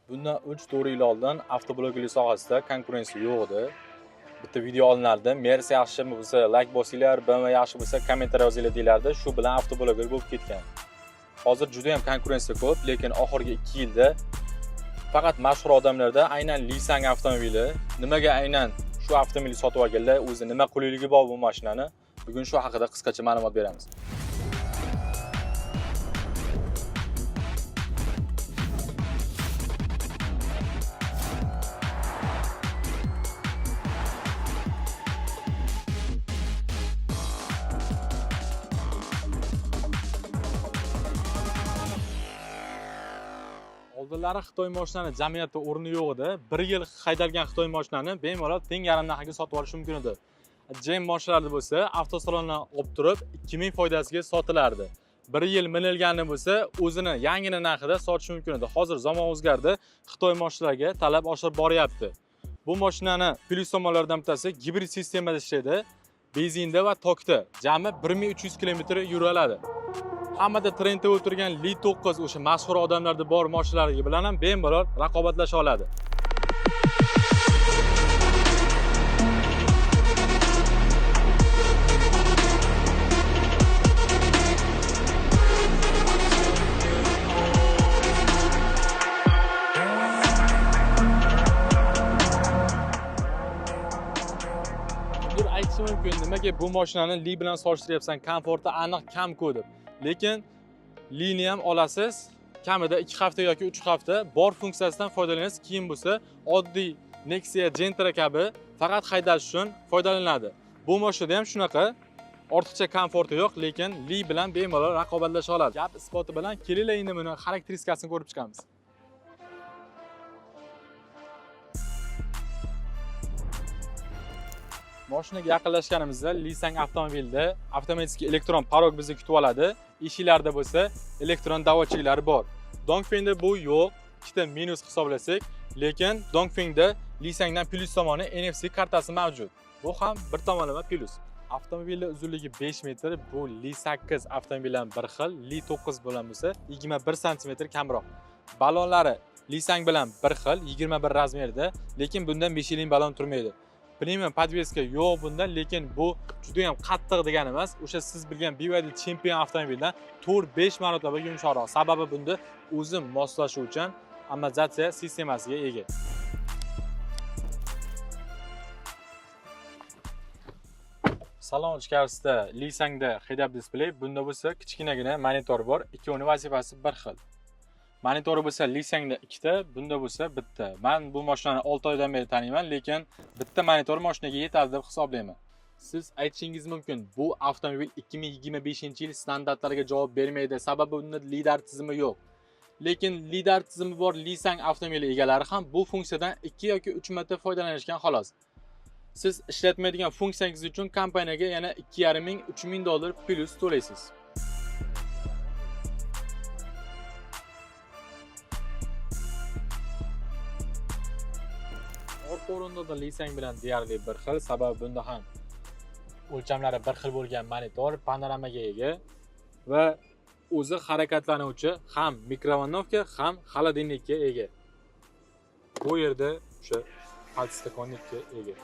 Bundan 3-4 yil oldin avtoblogchilik sohasida konkurensiya yo'q edi. Bitta video olinardi. Mercy yaxshi bo'lsa like bosinglar, BMW yaxshi bo'lsa kommentariy yozinglar deylardi. Shu bilan avtoblogger bo'lib ketgan. Hozir juda ham konkurensiya ko'p, lekin oxirgi 2 yilda faqat mashhur odamlarda aynan Nissan avtomobili, nimaga aynan shu avtomobilni sotib olganlar, o'zi nima quliyligi bor bu mashinani, bugun shu haqida qisqacha ma'lumot beramiz. Oldinlari Xitoy mashinalari jamiyatda o'rni yo'q edi. 1 yil haydalgan Xitoy mashinalarini bemalol teng yarim narxga sotib olish mumkin edi. Jam mashinalari bo'lsa, avtosalondan olib turib 2000 foydasiga sotilardi. 1 yil minilgani bo'lsa, o'zini yangini narxida sotish mumkin edi. Hozir zamon o'zgardi, Xitoy mashinalariga talab oshib boryapti. Bu mashinani plyus tomonlaridan bittasi gibrid sistemada ishlaydi. Benzinda va tokda jami 1300 km yura oladi. Hammada trendda o'tirgan Li 9 o'sha mashhur odamlarda bor mashinalari bilan ham bemalol raqobatlasha oladi. Kimdir aytishi mumkin, nimaga bu mashinani Li bilan solishtiryapsan, komforti aniq kam-ku deb. Lekin Li'ni ham olasiz, kamida 2 hafta yoki 3 hafta bor funksiyasidan foydalanasiz. Keyin bo'lsa oddiy Nexia Gentra kabi faqat haydash uchun foydalanadi. Bu mashinada ham shunaqa ortiqcha komforti yo'q, lekin Li bilan bemalol raqobatlasha oladi. Gap isboti bilan kelinglar endi buni xarakteristikasini ko'rib chiqamiz. Mashinaga yaqinlashganimizda Nissan avtomobilda avtomatik elektron parog bizni kutib oladi. Eshiklarda bo'lsa elektron davochiklari bor. Dongfengda bu yo'q, ikkita minus hisoblasak, lekin Dongfengda Nissandan plyus tomoni NFC kartasi mavjud. Bu ham bir tomonlama plyus. Avtomobilning uzunligi 5 metr, bu Li 8 avtomobildan bir xil, Li 9 bilan bo'lsa 21 sm kamroq. Balonlari Nissan bilan bir xil, 21 razmerda, lekin bundan 5 yillik balon turmaydi. Premium podveska yo'q bunda, lekin bu juda ham qattiq degani emas. O'sha siz bilgan BYD Champion avtomobildan 4-5 marotaba yumshoqroq. Sababi bunda o'zi moslashuvchan amortizatsiya sistemasiga ega. Salon ichkarisida Nissan'da head-up display, bunda bo'lsa kichkinagina monitor bor. Ikkovining vazifasi bir xil. Monitori bo'lsa Nissan'da 2 ta, bunda bo'lsa bitta. Men bu mashinani 6 oydan beri taniyman, lekin bitta monitor mashinaga yetadi deb hisoblayman. Siz aytishingiz mumkin, bu avtomobil 2025-yil standartlariga javob bermaydi, sababi unda lidar tizimi yo'q. Lekin lidar tizimi bor Nissan avtomobili egalari ham bu funksiyadan 2 yoki 3 marta foydalanishgan xolos. Siz ishlatmaydigan funksiyangiz uchun kompaniyaga yana 2500-3000 dollar plyus to'laysiz. Orqa o'rinda da Nissan bilan deyarli bir xil, sababi bunda ham o'lchamlari bir xil bo'lgan monitor, panoramaga ega va o'zi harakatlanuvchi ham mikrovolnovka, ham xolodilnikka ega. Bu yerda o'sha podstakonnikka ega.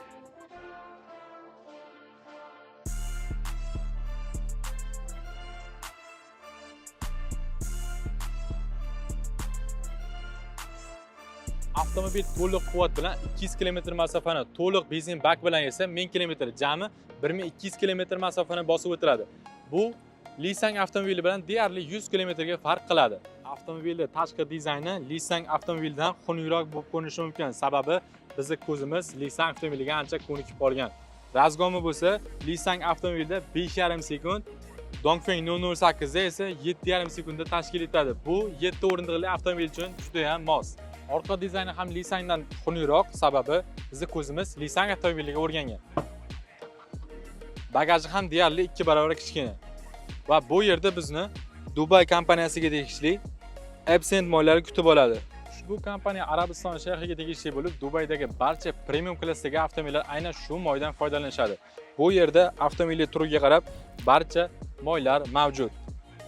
Avtomobil to'liq quvvat bilan 200 km masofani to'liq benzin bak bilan esa 1000 km, jami 1200 km masofani bosib o'tiradi. Bu Nissan avtomobili bilan deyarli 100 km ga farq qiladi. Avtomobilning tashqi dizayni Nissan avtomobilidan xunukroq bo'lib ko'rinishi mumkin, sababi bizning ko'zimiz Nissan avtomobiliga ancha ko'nikib qolgan. Razgomi bo'lsa Nissan avtomobilida 5,5 sekund, Dongfeng 008 da esa 7,5 sekundda tashkil etadi. Bu 7 o'rindiqli avtomobil uchun juda ham mos. Orqa dizayni ham Nissan'dan xunukroq, sababi bizning ko'zimiz Nissan avtomobiliga o'rgangan. Bagaji ham deyarli 2 barobar kichkina. Va bu yerda bizni Dubai kompaniyasiga tegishli Epson moylari kutib oladi. Ushbu kompaniya Arabiston shayxiga tegishli bo'lib, Dubaydagi barcha premium klassdagi avtomobillar aynan shu moydan foydalanishadi. Bu yerda avtomobilning turiga qarab barcha moylar mavjud.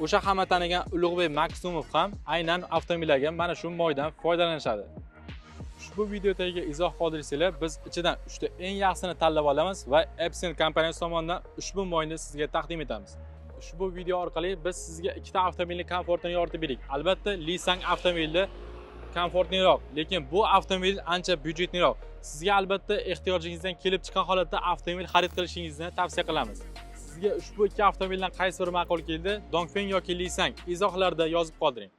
O'sha hamma tanigan Ulug'bek Maksumov ham aynan avtomobillarga mana shu moydan foydalanishadi. Ushbu videodagi izoh qoldirsanglar, biz ichidan 3 ta eng yaxshisini tanlab olamiz va Epson kompaniyasi tomonidan ushbu moyni sizga taqdim etamiz. Ushbu video orqali biz sizga ikkita avtomobilning komfortini yoritib berdik. Albatta, Nissan avtomobili komfortliroq, lekin bu avtomobil ancha byudjetliroq. Sizga albatta ehtiyojingizdan kelib chiqqan holatda avtomobil xarid qilishingizni tavsiya qilamiz. Sizga ushbu ikki avtomobildan qaysi biri ma'qul keldi? Dongfeng yoki Nissan izohlarda yozib qoldiring.